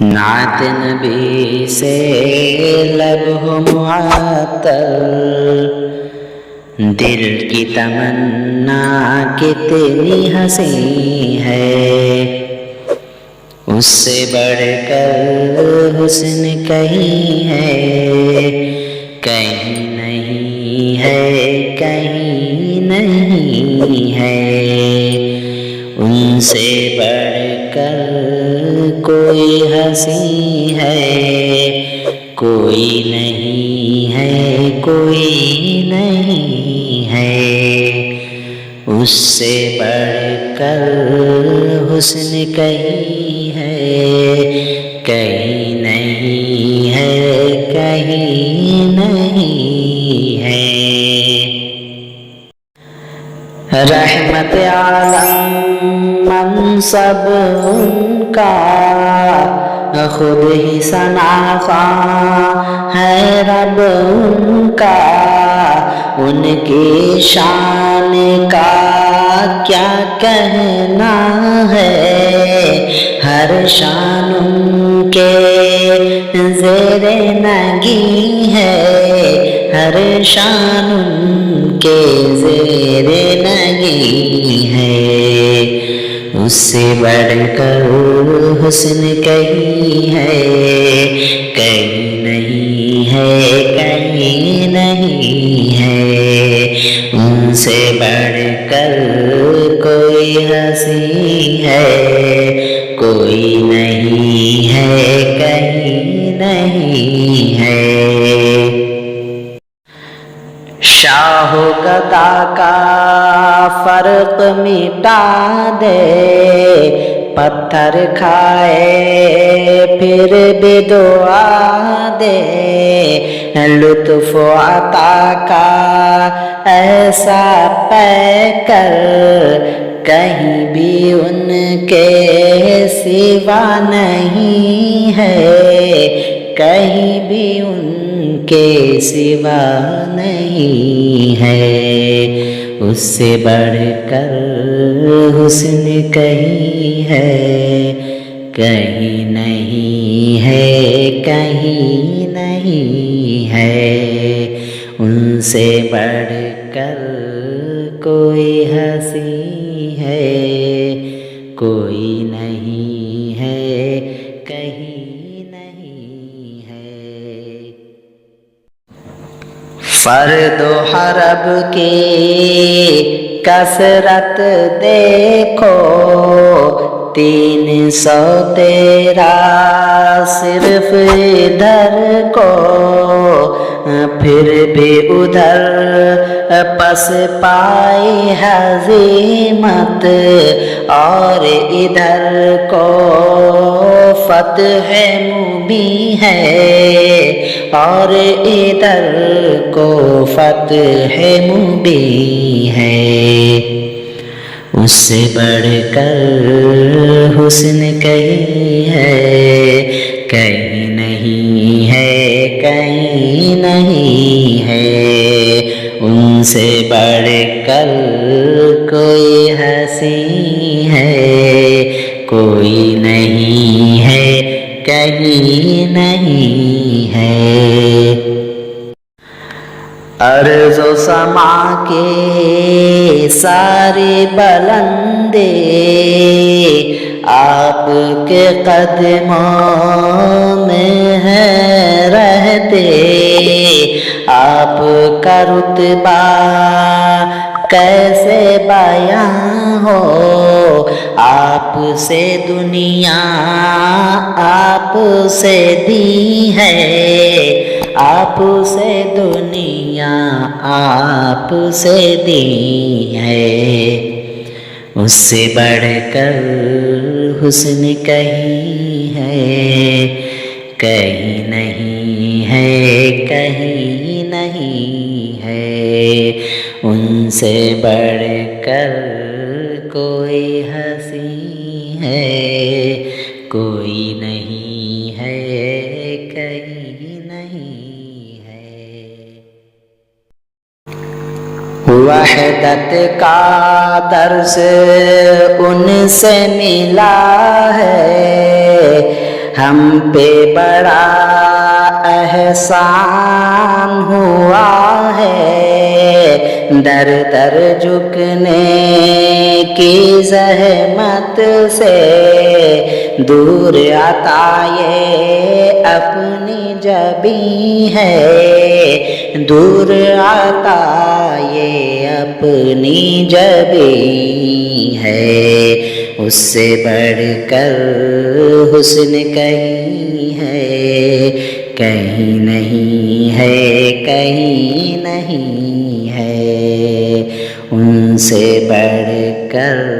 नात नबी से लब हो मुअत्तल, दिल की तमन्ना कितनी हंसी है, उससे बढ़कर हुस्न कहीं है, कहीं नहीं है, कहीं नहीं है, उनसे बढ़कर कोई हंसी है, कोई नहीं है, कोई नहीं है, उससे बढ़कर हुस्न कहीं है, कहीं नहीं है, कहीं नहीं है। रहमत आलम मनसब उनका, खुद ही सनाखा है रब उनका, उनकी शान का क्या कहना है, हर शान उनके ज़ेरे नगी है, हर शान उनके ज़ेरे नगी है, उससे बढ़कर हुस्न कहीं है, कहीं नहीं है, कहीं नहीं है, उनसे बढ़कर कोई हंसी है, कोई नहीं है, कहीं नहीं है। शाह गदा का फर्क मिटा दे, पत्थर खाए फिर भी दुआ दे, लुत्फ़ अता का ऐसा पैकर, कहीं भी उनके सिवा नहीं है, कहीं भी उनके सिवा नहीं है, उससे बढ़कर हुस्न कहीं है, कहीं नहीं है, कहीं नहीं है, उनसे बढ़कर कोई हंसी है, कोई नहीं है, कहीं नहीं है। फर्द हरब की कसरत देखो, 313 सिर्फ इधर को, फिर भी उधर पस पाई हज़ीमत, और इधर को फतह मुबीन है, और इधर को फतह मुबीन है, उससे बढ़कर हुस्न कहीं है, कहीं नहीं है, कहीं नहीं है, उनसे बढ़कर कोई हंसी है, कोई नहीं है, कहीं नहीं है। अर्ज़ो समा के सारे बलंदे आपके कदमों में है रहते, आपका रुतबा कैसे बयां हो, आपसे दुनिया आपसे दी है, आपसे दुनिया आपसे दी है, उससे बढ़कर हुस्न कहीं है, कहीं नहीं है, कहीं नहीं है, उनसे बढ़कर कोई हंसी है, कोई नहीं है, कहीं नहीं है। वहदत का दर्स उनसे मिला है, ہم پہ بڑا احسان ہوا ہے، در در جھکنے کی زحمت سے دور عطائے اپنی جبیں ہے، دور عطائے اپنی جبیں ہے، اس سے بڑھ کر حسن کہیں ہے، کہیں نہیں ہے، کہیں نہیں ہے، ان سے بڑھ کر